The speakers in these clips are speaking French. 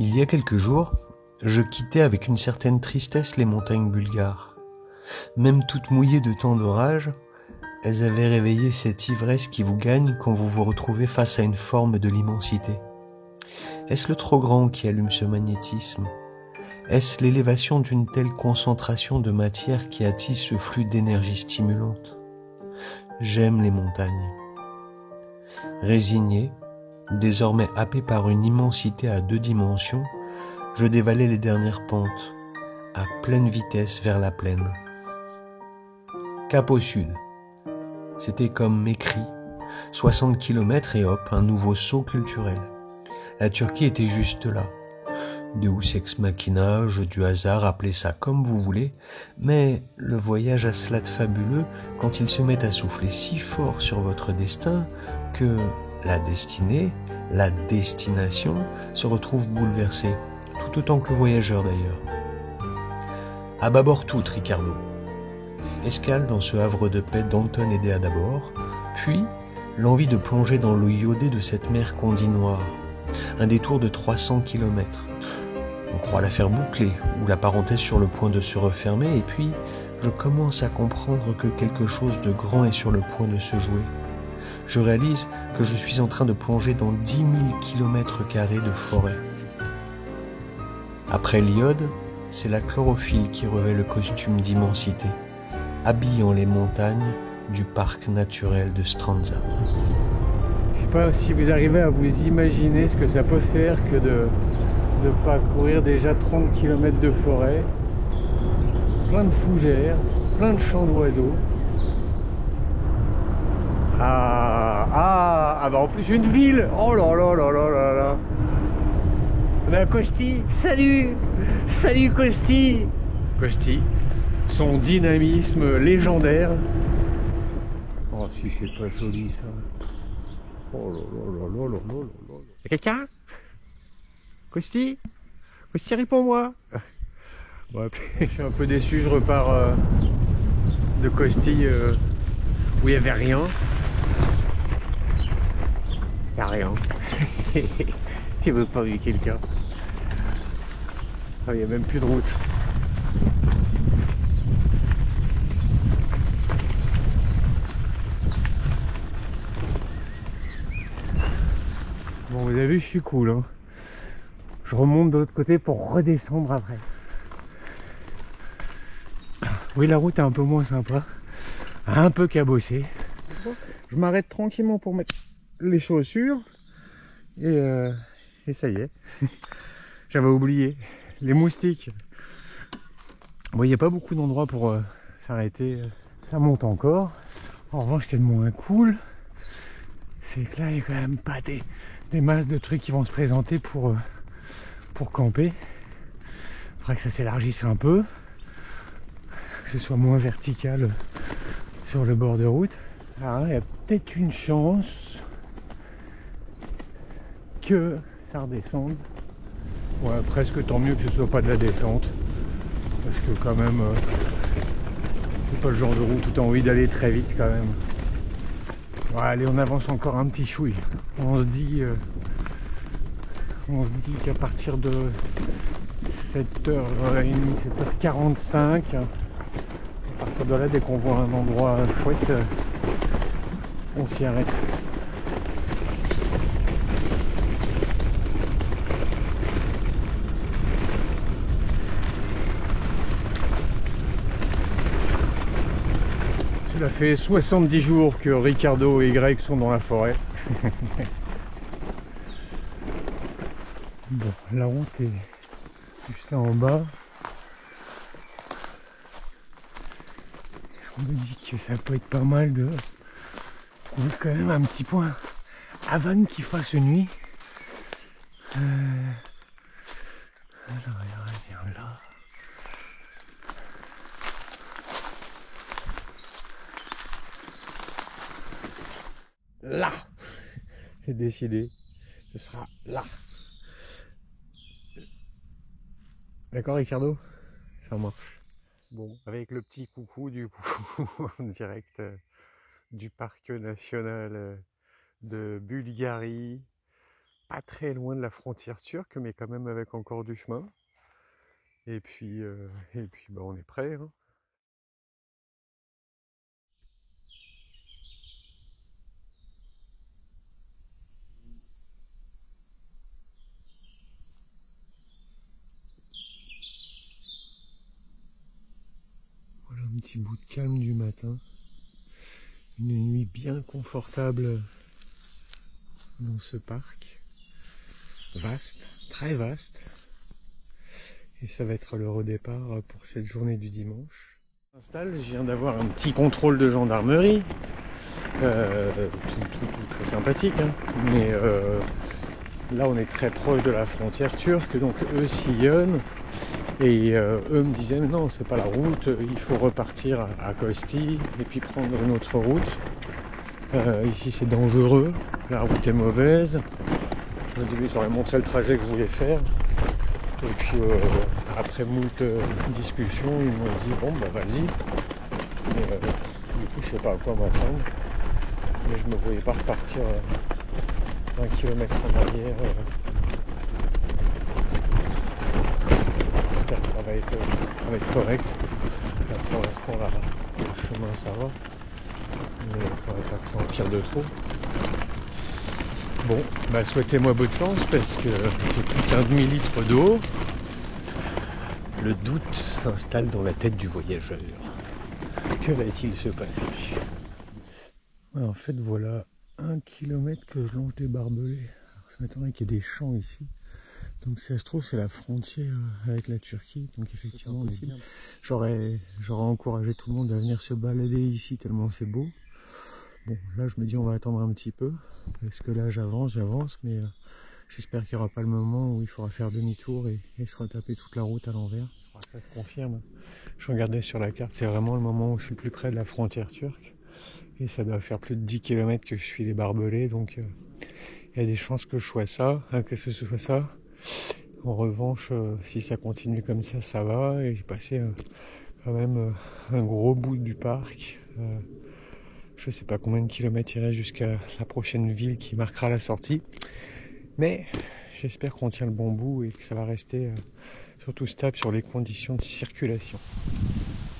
Il y a quelques jours, je quittais avec une certaine tristesse les montagnes bulgares. Même toutes mouillées de tant d'orages, elles avaient réveillé cette ivresse qui vous gagne quand vous vous retrouvez face à une forme de l'immensité. Est-ce le trop grand qui allume ce magnétisme? Est-ce l'élévation d'une telle concentration de matière qui attise ce flux d'énergie stimulante? J'aime les montagnes. Résigné, désormais happé par une immensité à 2 dimensions, je dévalais les dernières pentes, à pleine vitesse vers la plaine. Cap au sud. C'était comme écrit, 60 km et hop, un nouveau saut culturel. La Turquie était juste là. Deus ex machina, jeu du hasard, appelez ça comme vous voulez, mais le voyage a cela de fabuleux quand il se met à souffler si fort sur votre destin que la destinée, la destination, se retrouve bouleversée, tout autant que le voyageur d'ailleurs. À bâbord toute, Ricardo. Escale dans ce havre de paix d'Anton Edea d'abord, puis l'envie de plonger dans l'eau iodée de cette mer qu'on dit noire. Un détour de 300 km. On croit la faire boucler, ou la parenthèse sur le point de se refermer, et puis je commence à comprendre que quelque chose de grand est sur le point de se jouer. Je réalise que je suis en train de plonger dans 10 000 km² de forêt. Après l'iode, c'est la chlorophylle qui revêt le costume d'immensité, habillant les montagnes du parc naturel de Strandzha. Je sais pas si vous arrivez à vous imaginer ce que ça peut faire que de parcourir déjà 30 km de forêt, plein de fougères, plein de chants d'oiseaux. Bah en plus une ville. Oh là là là là là là. On a Costi. Salut Costi. Costi, son dynamisme légendaire. Oh si c'est pas joli ça. Oh là là là là là là là. Y'a quelqu'un? Costi, réponds-moi. Ouais, je suis un peu déçu, je repars de Costi où il n'y avait rien. Il n'y a rien. J'ai même pas vu quelqu'un. Ah, il n'y a même plus de route. Bon, vous avez vu, je suis cool, hein. Je remonte de l'autre côté pour redescendre après. Oui, la route est un peu moins sympa, un peu cabossée. Je m'arrête tranquillement pour mettre les chaussures et ça y est. J'avais oublié les moustiques. Bon, il n'y a pas beaucoup d'endroits pour s'arrêter. Ça monte encore. En revanche, ce qui est de moins cool, c'est que là, il n'y a quand même pas des masses de trucs qui vont se présenter pour camper. Il faudra que ça s'élargisse un peu, que ce soit moins vertical sur le bord de route. Alors, il y a peut-être une chance que ça redescende. Ouais, presque tant mieux que ce soit pas de la descente, parce que quand même c'est pas le genre de route où tu as envie d'aller très vite quand même. Ouais, allez, on avance encore un petit chouille. On se dit qu'à partir de 7h30, 7h45, à partir de là, dès qu'on voit un endroit chouette, on s'y arrête. Ça fait 70 jours que Ricardo et Greg sont dans la forêt. Bon, la route est juste là en bas. Je me dis que ça peut être pas mal de trouver quand même un petit point avant qu'il fasse nuit. Alors, il revient là. Là, c'est décidé, ce sera là. D'accord, Ricardo? Ça marche. Bon, avec le petit coucou du coup en direct du parc national de Bulgarie, pas très loin de la frontière turque, mais quand même avec encore du chemin. Et puis bah, on est prêt, hein. Voilà un petit bout de calme du matin. Une nuit bien confortable dans ce parc. Vaste, très vaste. Et ça va être le redépart pour cette journée du dimanche. Je viens d'avoir un petit contrôle de gendarmerie. Tout très sympathique, hein. Mais là on est très proche de la frontière turque, donc eux sillonnent. Et eux me disaient non, c'est pas la route, il faut repartir à Kosti et puis prendre une autre route. Ici c'est dangereux, la route est mauvaise. Au début je leur ai montré le trajet que je voulais faire. Et puis après moult discussions, ils m'ont dit bon bah vas-y. Du coup je sais pas à quoi m'attendre. Mais je me voyais pas repartir 1 kilomètre en arrière. J'espère que ça va être correct. Là, pour l'instant là, le chemin ça va. Mais il ne faudrait pas que ça empire de trop. Bon, bah souhaitez-moi bonne chance parce que j'ai plus qu'un demi-litre d'eau. Le doute s'installe dans la tête du voyageur. Que va-t-il se passer? En fait, voilà 1 kilomètre que je longe des barbelés. Alors, je m'attendais qu'il y ait des champs ici. Donc, si ça se trouve, c'est la frontière avec la Turquie. Donc, effectivement, j'aurais encouragé tout le monde à venir se balader ici tellement c'est beau. Bon, là, je me dis, on va attendre un petit peu. Parce que là, j'avance, mais j'espère qu'il n'y aura pas le moment où il faudra faire demi-tour et se retaper toute la route à l'envers. Ça se confirme. Je regardais sur la carte, c'est vraiment le moment où je suis le plus près de la frontière turque. Et ça doit faire plus de 10 km que je suis les barbelés, donc il y a des chances que je sois ça, que ce soit ça. En revanche, si ça continue comme ça va. Et j'ai passé quand même un gros bout du parc. Je sais pas combien de kilomètres il reste jusqu'à la prochaine ville qui marquera la sortie. Mais j'espère qu'on tient le bon bout et que ça va rester surtout stable sur les conditions de circulation.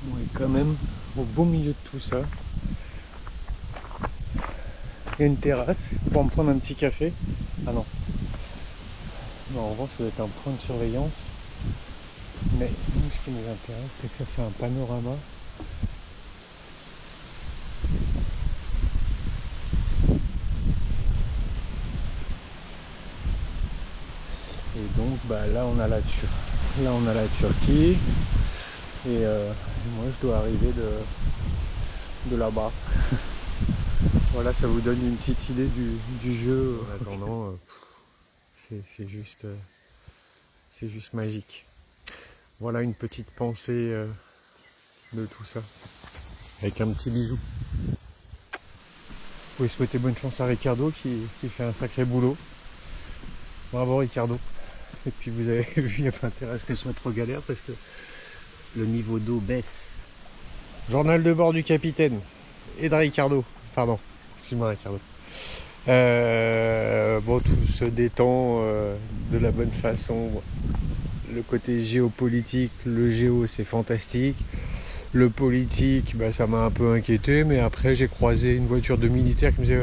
Bon, et quand même, au beau milieu de tout ça, il y a une terrasse pour me prendre un petit café. Ah non. Non, en revanche, ça doit être un point de surveillance. Mais nous, ce qui nous intéresse, c'est que ça fait un panorama. Et donc, bah, là, on a la Turquie. Et moi, je dois arriver de là-bas. Voilà, ça vous donne une petite idée du jeu. En attendant, c'est juste magique. Voilà une petite pensée de tout ça, avec un petit bisou. Vous pouvez souhaiter bonne chance à Ricardo qui fait un sacré boulot. Bravo Ricardo. Et puis vous avez vu, il n'y a pas intérêt à ce que ce soit trop galère parce que le niveau d'eau baisse. Journal de bord du capitaine et de Ricardo. Pardon. Excuse-moi Ricardo. Bon, tout se détend de la bonne façon. Le côté géopolitique, le géo c'est fantastique. Le politique, bah, ça m'a un peu inquiété, mais après j'ai croisé une voiture de militaire qui me disait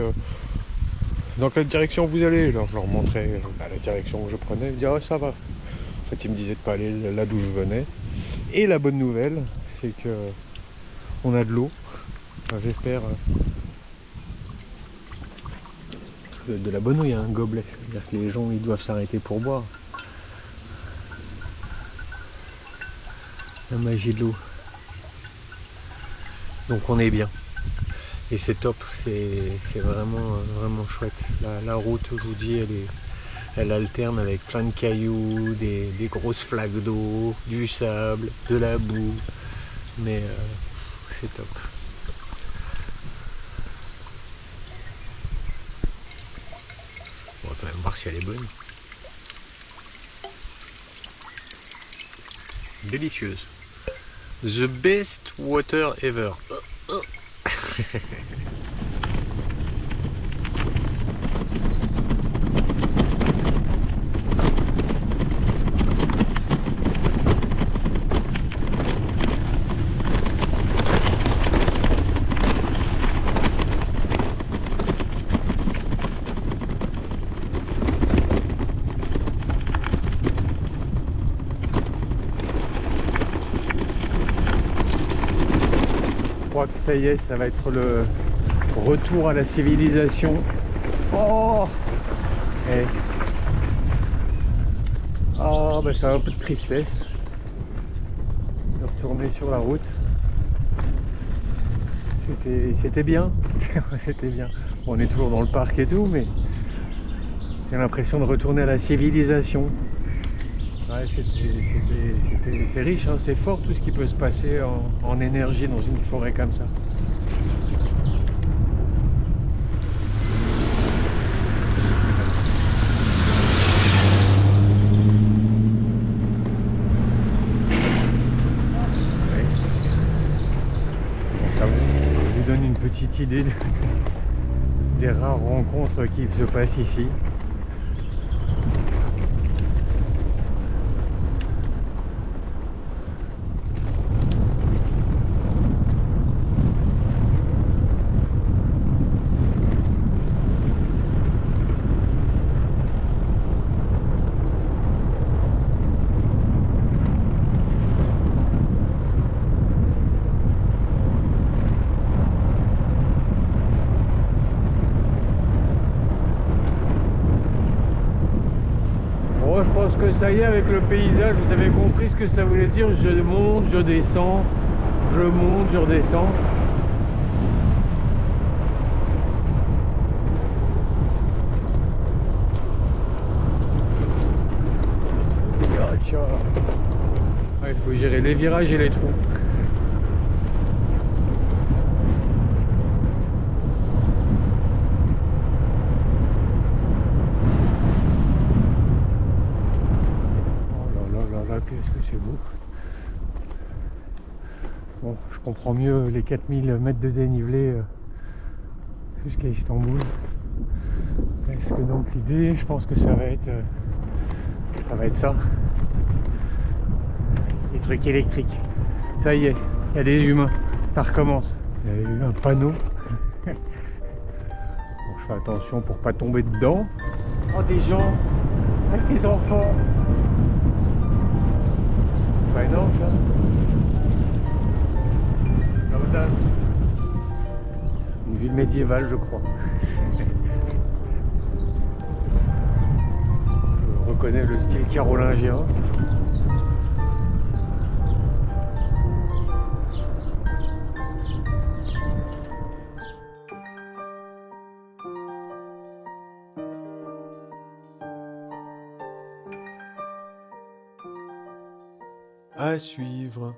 dans quelle direction vous allez? Alors je leur montrais la direction que je prenais, ils me disaient oh, ça va. En fait ils me disaient de pas aller là d'où je venais. Et la bonne nouvelle, c'est que on a de l'eau. Enfin, j'espère. De la bonne eau, il y a un gobelet. C'est-à-dire que les gens ils doivent s'arrêter pour boire. La magie de l'eau. Donc on est bien. Et c'est top, c'est vraiment chouette. La route, je vous dis, elle alterne avec plein de cailloux, des grosses flaques d'eau, du sable, de la boue. Mais c'est top. On va quand même voir si elle est bonne. Délicieuse. The best water ever. crois que ça y est, ça va être le retour à la civilisation. Oh, et... oh bah ça a un peu de tristesse de retourner sur la route. C'était bien. C'était bien. Bon, on est toujours dans le parc et tout, mais j'ai l'impression de retourner à la civilisation. Ouais, c'est riche, hein, c'est fort tout ce qui peut se passer en énergie dans une forêt comme ça. Ouais. Bon, ça vous donne une petite idée des rares rencontres qui se passent ici. Je pense que ça y est, avec le paysage, vous avez compris ce que ça voulait dire. Je monte, je descends, je monte, je redescends. Il faut gérer les virages et les trous. Qu'est-ce que c'est beau. Bon, je comprends mieux les 4000 mètres de dénivelé jusqu'à Istanbul. Est-ce que donc l'idée, je pense que ça va être ça. Des trucs électriques. Ça y est, il y a des humains. Ça recommence. Il y a eu un panneau. Bon, je fais attention pour pas tomber dedans. Oh, des gens avec des enfants. Pas énorme ça. Une ville médiévale, je crois. Je reconnais le style carolingien. À suivre.